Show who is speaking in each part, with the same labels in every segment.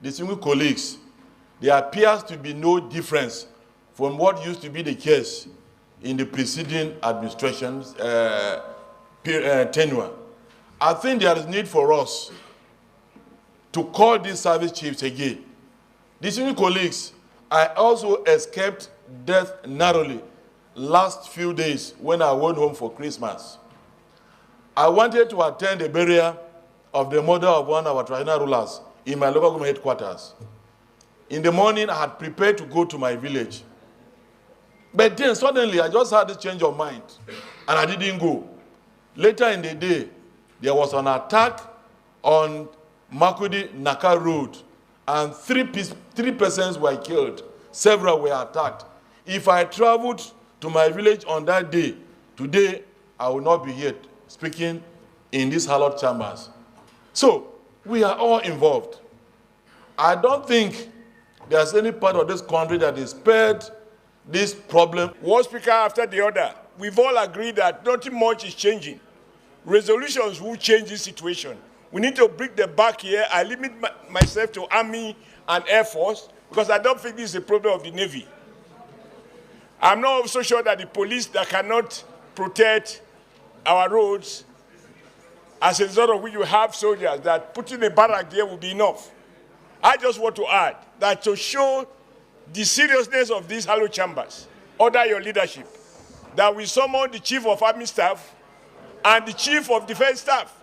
Speaker 1: distinguished colleagues, there appears to be no difference from what used to be the case in the preceding administration's tenure. I think there is need for us to call these service chiefs again. Distinguished colleagues, I also escaped death narrowly last few days when I went home for Christmas. I wanted to attend the burial of the mother of one of our traditional rulers in my local government headquarters. In the morning, I had prepared to go to my village. But then suddenly, I just had this change of mind, and I didn't go. Later in the day, there was an attack on Makudi Naka Road, and three persons were killed. Several were attacked. If I traveled to my village on that day, today, I will not be here speaking in these hallowed chambers. So, we are all involved. I don't think there's any part of this country that is spared this problem.
Speaker 2: One speaker after the other, we've all agreed that nothing much is changing. Resolutions will change this situation. We need to bring them back here. I limit myself to Army and Air Force because I don't think this is a problem of the Navy. I'm not also sure that the police that cannot protect our roads, as a result of which you have soldiers, that putting a barrack there will be enough. I just want to add that to show the seriousness of these hallowed chambers, under your leadership, that we summon the Chief of Army Staff and the Chief of Defense Staff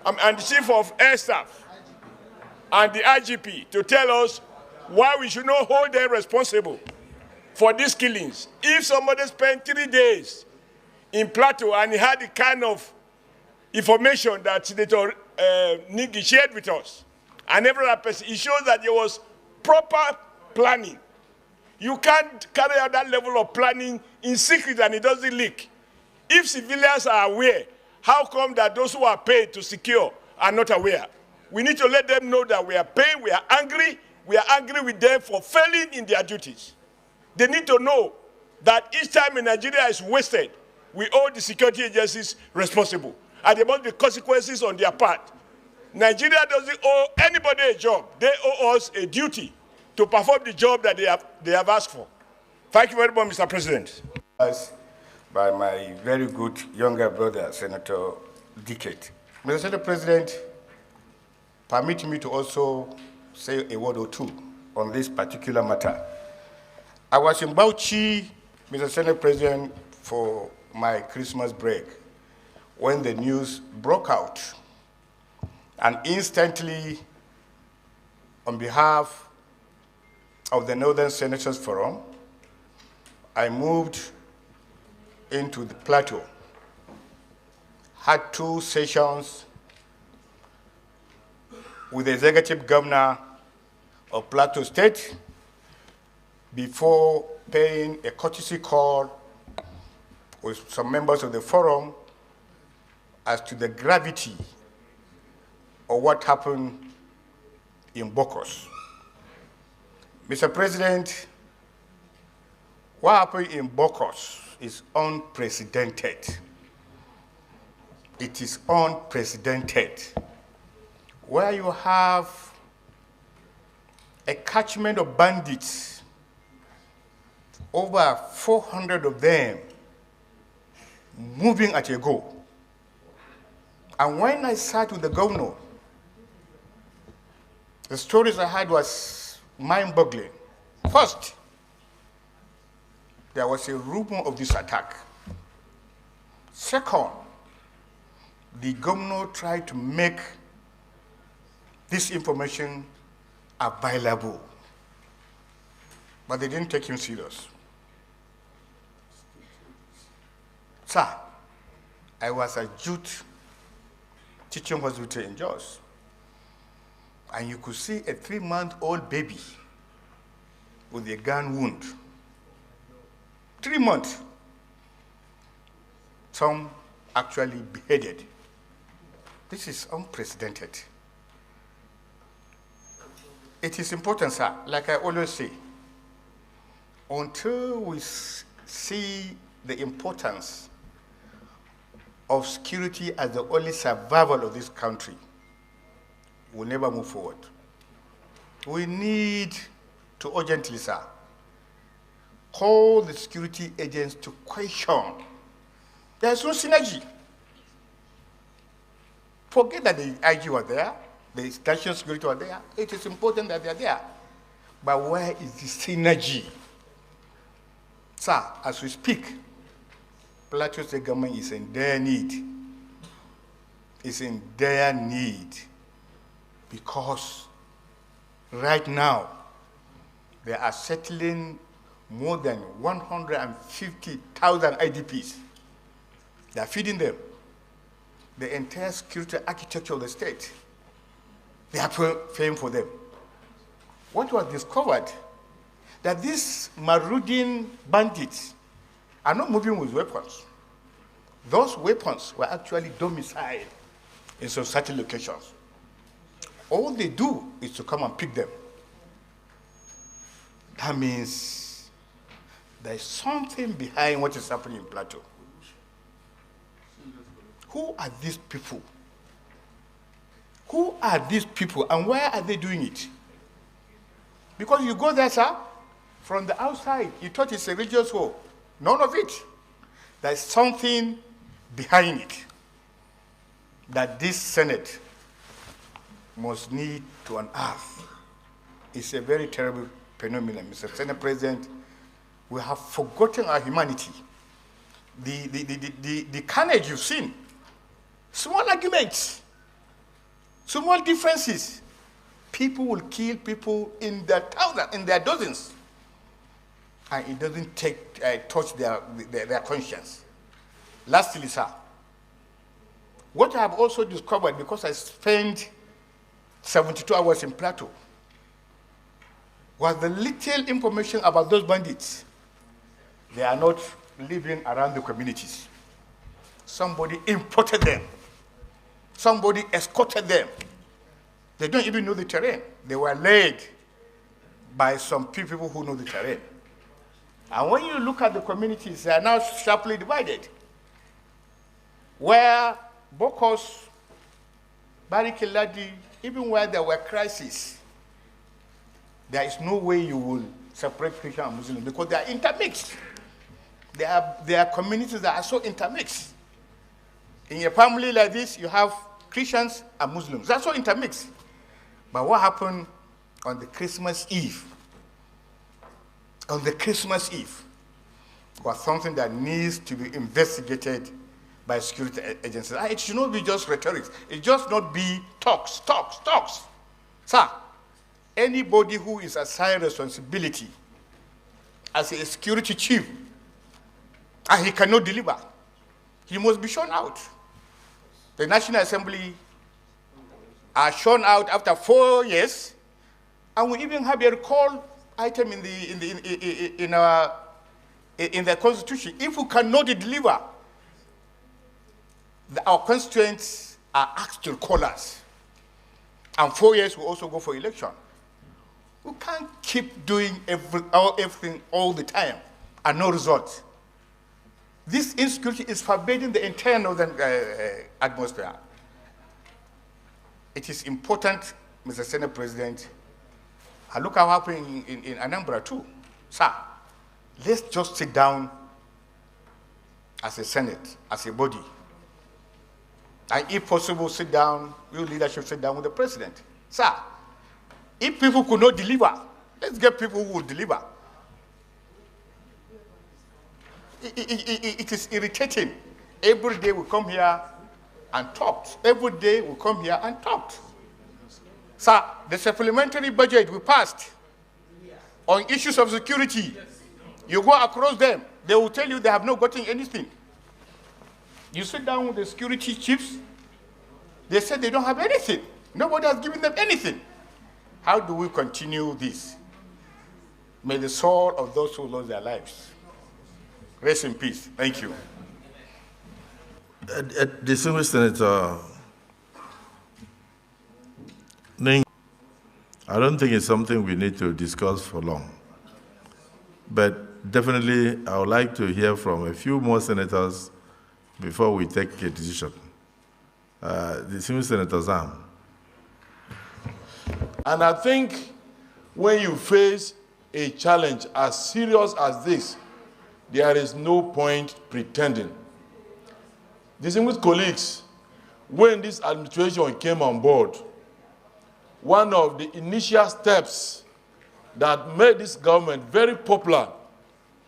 Speaker 2: and the Chief of Air Staff and the IGP to tell us why we should not hold them responsible for these killings. If somebody spent 3 days in Plateau and he had the kind of information that Senator Nigi shared with us, and every other person, it shows that there was proper planning. You can't carry out that level of planning in secret and it doesn't leak. If civilians are aware, how come that those who are paid to secure are not aware? We need to let them know that we are paid, we are angry with them for failing in their duties. They need to know that each time in Nigeria is wasted, we owe the security agencies responsible. And there must be consequences on their part. Nigeria doesn't owe anybody a job. They owe us a duty to perform the job that they have asked for. Thank you very much, Mr. President.
Speaker 3: By my very good younger brother, Senator Dickett. Mr. Senator President, permit me to also say a word or two on this particular matter. I was in Bauchi, Mr. Senator President, for my Christmas break when the news broke out. And instantly, on behalf of the Northern Senators Forum, I moved into the Plateau, had 2 sessions with the executive governor of Plateau State before paying a courtesy call with some members of the forum as to the gravity of what happened in Bokos. Mr. President, what happened in Bokos is unprecedented. It is unprecedented. Where you have a catchment of bandits, over 400 of them moving at a go. And when I sat with the governor, the stories I had was mind-boggling. First, there was a rumor of this attack. Second, the governor tried to make this information available, but they didn't take him serious. Sir, I was at Jute Teaching Hospital in Jos, and you could see a 3-month-old baby with a gun wound. 3 months. Some actually beheaded. This is unprecedented. It is important, sir, like I always say, until we see the importance of security as the only survival of this country, we'll never move forward. we need to urgently, sir, call the security agents to question. There's no synergy. Forget that the IG were there, the national security were there. It is important that they're there. But where is the synergy? Sir, as we speak, Plateau State government is in dire need. It's in dire need because right now they are settling more than 150,000 IDPs. They are feeding them. The entire security architecture of the state, they are paying for them. What was discovered, that these marauding bandits are not moving with weapons. Those weapons were actually domiciled in some certain locations. All they do is to come and pick them. That means there's something behind what is happening in Plateau. Who are these people? Who are these people and why are they doing it? Because you go there, sir, from the outside, you thought it's a religious war. None of it. There's something behind it that this Senate must need to unearth. It's a very terrible phenomenon, Mr. Senate President. We have forgotten our humanity. The carnage you've seen, small arguments, small differences. People will kill people in their thousands, in their dozens, and it doesn't touch their conscience. Lastly, sir, what I have also discovered, because I spent 72 hours in Plateau, was the little information about those bandits. They are not living around the communities. Somebody imported them. Somebody escorted them. They don't even know the terrain. They were led by some people who know the terrain. And when you look at the communities, they are now sharply divided. Where Bokos, Barikiladi, even where there were crises, there is no way you will separate Christian and Muslim because they are intermixed. There are communities that are so intermixed. In a family like this, you have Christians and Muslims. That's so intermixed. But what happened on the Christmas Eve? On the Christmas Eve was something that needs to be investigated by security agencies. It should not be just rhetoric. It just not be talks. Sir, anybody who is assigned responsibility as a security chief and he cannot deliver, he must be shown out. The National Assembly are shown out after 4 years, and we even have a recall item in the Constitution. If we cannot deliver, our constituents are asked to recall us. And 4 years will also go for election. We can't keep doing everything all the time and no result. This insecurity is pervading the entire northern atmosphere. It is important, Mr. Senate President, and look how happened in Anambra too. Sir, let's just sit down as a Senate, as a body, and if possible, sit down, your leadership sit down with the President. Sir, if people could not deliver, let's get people who will deliver. It is irritating. Every day we come here and talk. Every day we come here and talk. Sir, the supplementary budget we passed on issues of security, you go across them, they will tell you they have not gotten anything. You sit down with the security chiefs, they said they don't have anything. Nobody has given them anything. How do we continue this? May the soul of those who lost their lives rest in peace. Thank you.
Speaker 1: Distinguished Senator Ning, I don't think it's something we need to discuss for long. But definitely, I would like to hear from a few more senators before we take a decision. Distinguished Senator Zam. And I think when you face a challenge as serious as this, there is no point pretending. Distinguished colleagues, when this administration came on board, one of the initial steps that made this government very popular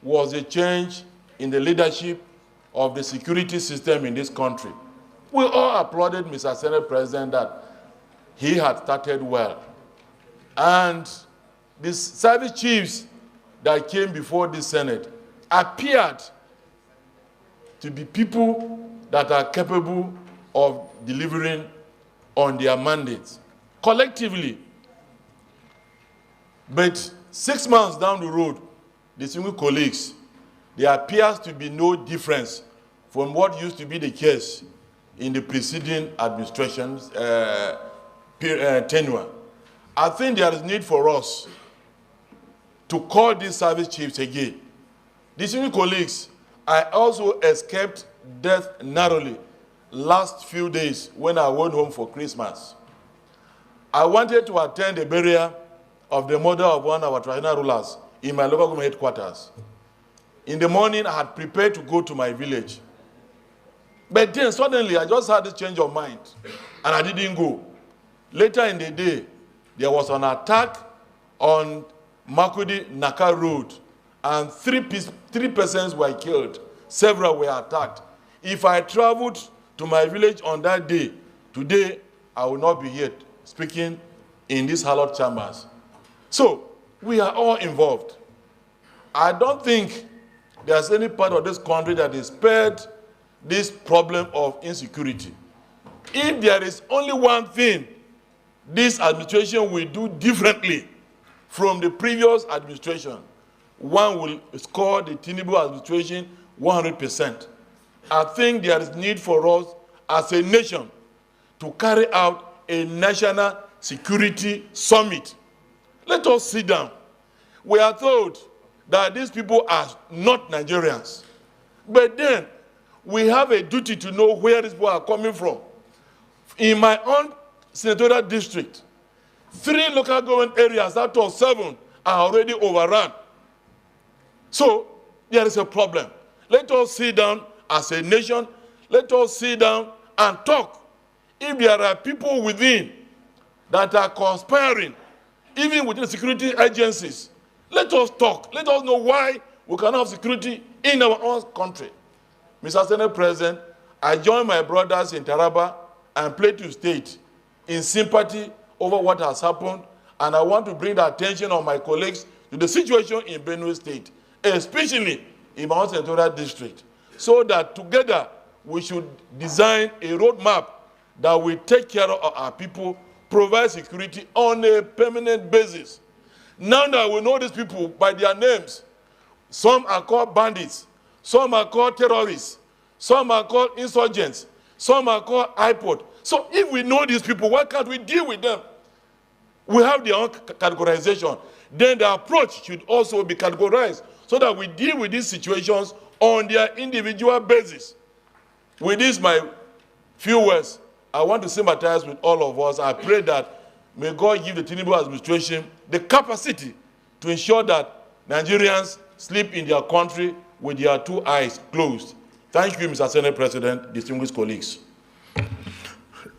Speaker 1: was a change in the leadership of the security system in this country. We all applauded Mr. Senate President that he had started well. And the service chiefs that came before the Senate appeared to be people that are capable of delivering on their mandates collectively. But 6 months down the road, distinguished colleagues, there appears to be no difference from what used to be the case in the preceding administration's tenure. I think there is need for us to call these service chiefs again. Distinguished colleagues, I also escaped death narrowly last few days when I went home for Christmas. I wanted to attend the burial of the mother of one of our traditional rulers in my local government headquarters. In the morning, I had prepared to go to my village. But then suddenly, I just had a change of mind, and I didn't go. Later in the day, there was an attack on Makudi Naka Road, and three persons were killed. Several were attacked. If I traveled to my village on that day, today, I will not be here speaking in these hallowed chambers. So, we are all involved. I don't think there's any part of this country that is spared this problem of insecurity. If there is only one thing this administration will do differently from the previous administration, one will score the Tinubu administration 100%. I think there is need for us as a nation to carry out a national security summit. Let us sit down. We are told that these people are not Nigerians. But then, we have a duty to know where these people are coming from. In my own senatorial district, 3 local government areas out of 7 are already overrun. So, there is a problem. Let us sit down as a nation. Let us sit down and talk. If there are people within that are conspiring, even within security agencies, let us talk. Let us know why we cannot have security in our own country. Mr. Senate President, I join my brothers in Taraba and Plateau State in sympathy over what has happened, and I want to bring the attention of my colleagues to the situation in Benue State, especially in my own senatorial district, so that together we should design a roadmap that will take care of our people, provide security on a permanent basis. Now that we know these people by their names, some are called bandits, some are called terrorists, some are called insurgents, some are called IPOD. So if we know these people, why can't we deal with them? We have their own categorization. Then the approach should also be categorized so that we deal with these situations on their individual basis. With this, my few words, I want to sympathize with all of us. I pray that may God give the Tinubu administration the capacity to ensure that Nigerians sleep in their country with their 2 eyes closed. Thank you, Mr. Senate President, distinguished colleagues.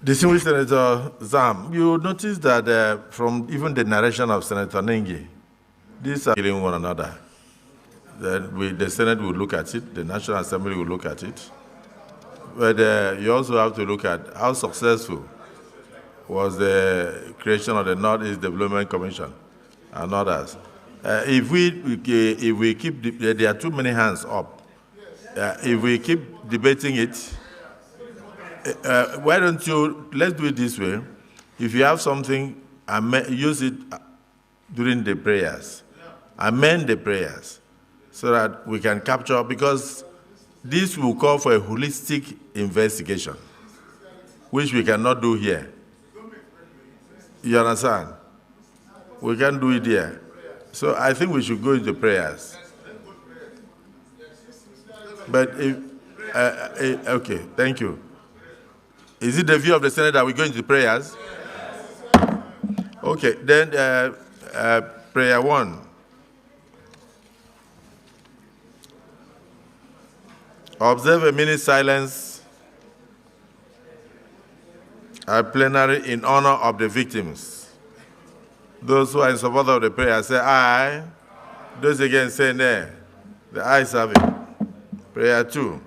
Speaker 4: Distinguished Senator Zam, you notice that from even the narration of Senator Nengi, these are killing one another. The Senate will look at it, the National Assembly will look at it, but you also have to look at how successful was the creation of the Northeast Development Commission and others. If we keep, there are too many hands up. If we keep debating it, why don't you, let's do it this way. If you have something, use it during the prayers. Amend the prayers so that we can capture, because this will call for a holistic investigation, which we cannot do here. You understand? We can't do it here. So I think we should go into prayers. But if, okay, thank you. Is it the view of the Senate that we go into prayers? Okay, then Prayer 1. Observe a minute silence at plenary in honor of the victims. Those who are in support of the prayer say aye. Those against say nay. The ayes have it. Prayer 2.